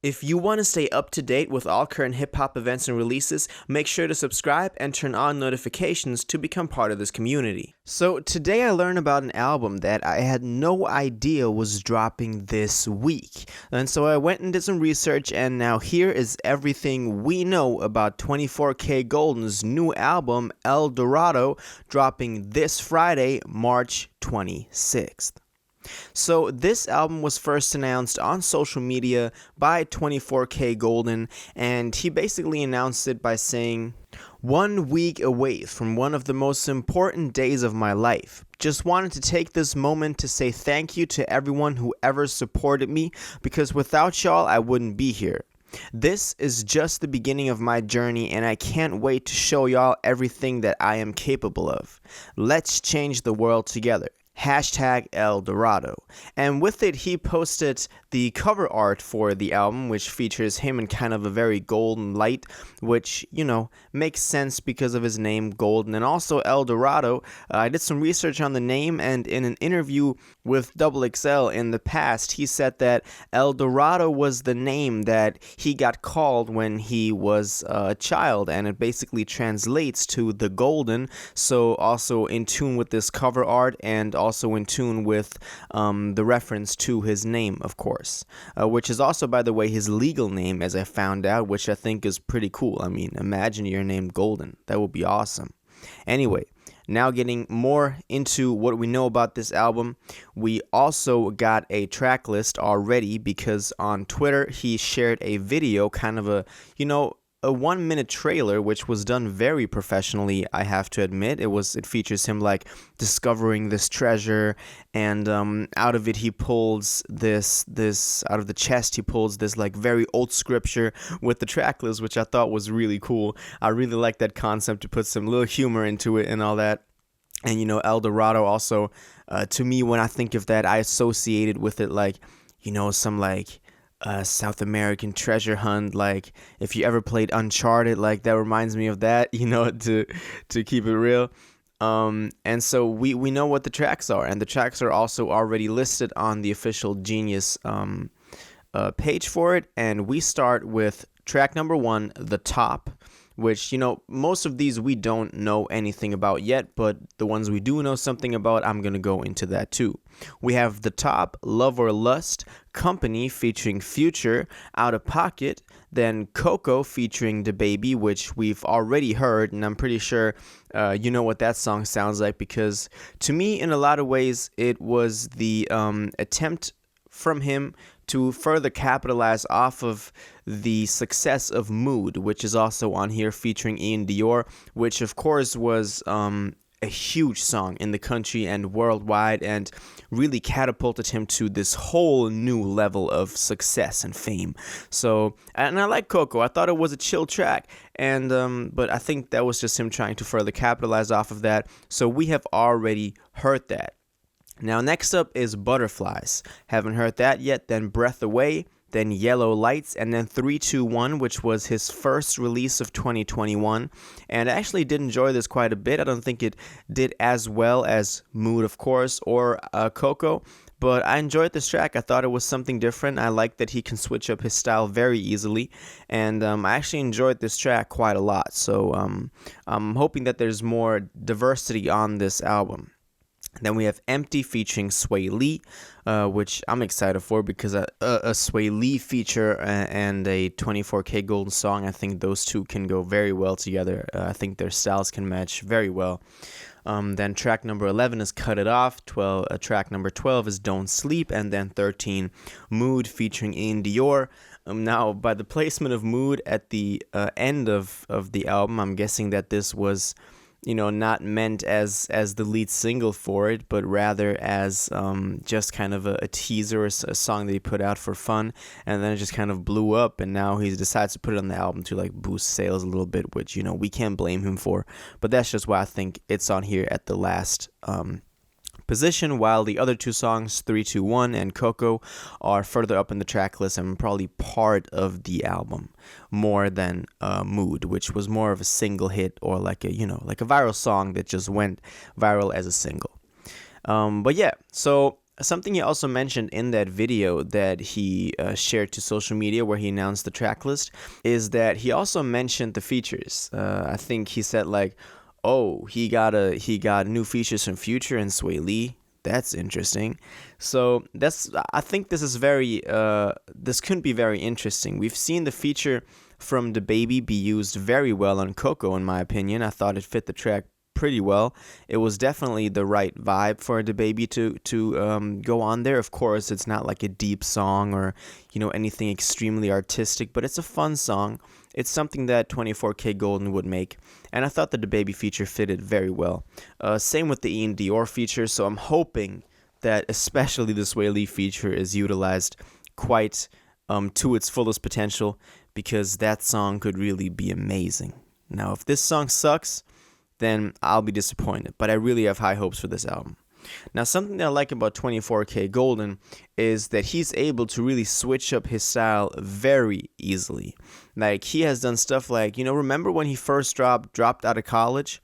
If you want to stay up to date with all current hip hop events and releases, make sure to subscribe and turn on notifications to become part of this community. So today I learned about an album that I had no idea was dropping this week. And so I went and did some research, and now here is everything we know about 24kGoldn's new album, El Dorado, dropping this Friday, March 26th. So this album was first announced on social media by 24kGoldn, and he basically announced it by saying, "1 week away from one of the most important days of my life. Just wanted to take this moment to say thank you to everyone who ever supported me, because without y'all I wouldn't be here. This is just the beginning of my journey, and I can't wait to show y'all everything that I am capable of. Let's change the world together. Hashtag El Dorado." And with it, he posted the cover art for the album, which features him in kind of a very golden light, which, makes sense because of his name, Golden, and also El Dorado. I did some research on the name, and in an interview with XXL in the past, he said that El Dorado was the name that he got called when he was a child, and it basically translates to the golden, so also in tune with this cover art, and also in tune with the reference to his name, of course, which is also, by the way, his legal name, as I found out, which I think is pretty cool. I mean, imagine your name Golden. That would be awesome. Anyway, now getting more into what we know about this album, we also got a track list already, because on Twitter he shared a video, kind of a 1-minute trailer, which was done very professionally, I have to admit. It features him like discovering this treasure, and out of it he pulls this out of the chest he pulls this like very old scripture with the track list, which I thought was really cool. I really like that concept, to put some little humor into it and all that. And El Dorado also, to me, when I think of that, I associated with it like, some like South American treasure hunt. Like, if you ever played Uncharted, like that reminds me of that, to keep it real. And so we know what the tracks are, and the tracks are also already listed on the official Genius page for it. And we start with track number 1, The Top, which, most of these we don't know anything about yet, but the ones we do know something about, I'm going to go into that too. We have The Top, Love or Lust, Company featuring Future, Out of Pocket, then Coco featuring DaBaby, which we've already heard, and I'm pretty sure you know what that song sounds like, because to me, in a lot of ways, it was the attempt from him to further capitalize off of the success of Mood, which is also on here, featuring Ian Dior, which of course was a huge song in the country and worldwide, and really catapulted him to this whole new level of success and fame. So, and I like Coco. I thought it was a chill track, and but I think that was just him trying to further capitalize off of that. So we have already heard that. Now, next up is Butterflies. Haven't heard that yet. Then Breath Away, then Yellow Lights, and then 321, which was his first release of 2021. And I actually did enjoy this quite a bit. I don't think it did as well as Mood, of course, or Coco, but I enjoyed this track. I thought it was something different. I like that he can switch up his style very easily, and I actually enjoyed this track quite a lot. So I'm hoping that there's more diversity on this album. Then we have Empty featuring Sway Lee, which I'm excited for, because a Sway Lee feature and a 24kGoldn song, I think those two can go very well together. I think their styles can match very well. Then track number 11 is Cut It Off, track number 12 is Don't Sleep, and then 13, Mood featuring Ian Dior. Now, by the placement of Mood at the end of the album, I'm guessing that this was not meant as the lead single for it, but rather as just kind of a teaser, a song that he put out for fun, and then it just kind of blew up, and now he decides to put it on the album to like boost sales a little bit, which we can't blame him for. But that's just why I think it's on here at the last position, while the other two songs, 321 and Coco, are further up in the track list and probably part of the album more than Mood, which was more of a single hit, or like a viral song that just went viral as a single. But yeah, so Something he also mentioned in that video that he shared to social media where he announced the track list is that he also mentioned the features. I think he said like, oh, he got new features from Future and Sway Lee. That's interesting. So I think this is this could be very interesting. We've seen the feature from DaBaby be used very well on Coco, in my opinion. I thought it fit the track pretty well. It was definitely the right vibe for DaBaby to go on there. Of course, it's not like a deep song or anything extremely artistic, but it's a fun song. It's something that 24kGoldn would make, and I thought the DaBaby feature fitted very well. Same with the Ian Dior feature, so I'm hoping that especially the Sway Lee feature is utilized quite to its fullest potential, because that song could really be amazing. Now, if this song sucks, then I'll be disappointed, but I really have high hopes for this album. Now, something that I like about 24kGoldn is that he's able to really switch up his style very easily. Like, he has done stuff like, remember when he first dropped out of college,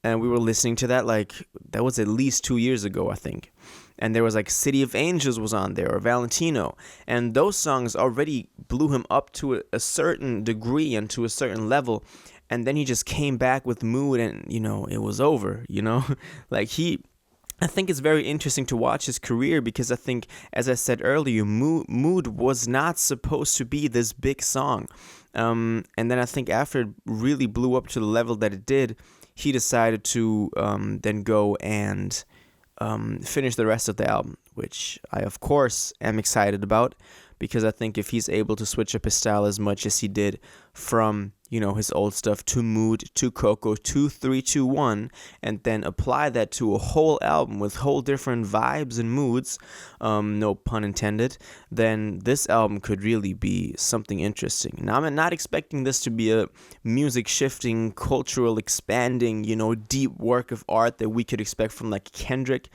and we were listening to that, like, that was at least 2 years ago, I think. And there was like City of Angels was on there, or Valentino, and those songs already blew him up to a certain degree and to a certain level, and then he just came back with Mood, and it was over. Like, I think it's very interesting to watch his career, because I think, as I said earlier, Mood was not supposed to be this big song, and then I think after it really blew up to the level that it did, he decided to then go and finish the rest of the album, which I of course am excited about, because I think if he's able to switch up his style as much as he did from his old stuff to Mood to Coco to 321, and then apply that to a whole album with whole different vibes and moods, no pun intended, then this album could really be something interesting. Now, I'm not expecting this to be a music shifting, cultural expanding, deep work of art that we could expect from like Kendrick,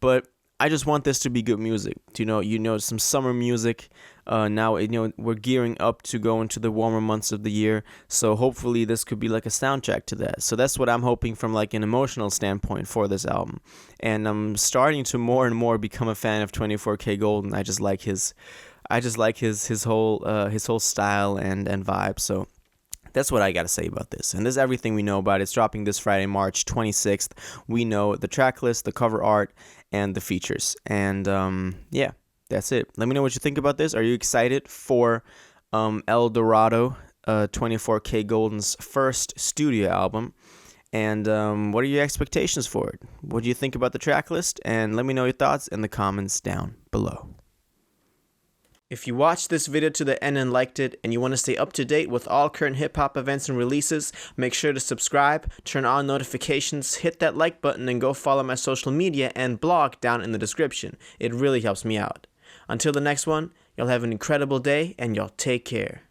but I just want this to be good music. Some summer music. Now, we're gearing up to go into the warmer months of the year, so hopefully this could be like a soundtrack to that. So that's what I'm hoping from like an emotional standpoint for this album. And I'm starting to more and more become a fan of 24kGoldn. I just like his whole style and vibe. So that's what I got to say about this. And this is everything we know about it. It's dropping this Friday, March 26th. We know the track list, the cover art, and the features. And yeah, that's it. Let me know what you think about this. Are you excited for El Dorado, 24kGoldn's first studio album? And what are your expectations for it? What do you think about the track list? And let me know your thoughts in the comments down below. If you watched this video to the end and liked it, and you want to stay up to date with all current hip-hop events and releases, make sure to subscribe, turn on notifications, hit that like button, and go follow my social media and blog down in the description. It really helps me out. Until the next one, y'all have an incredible day, and y'all take care.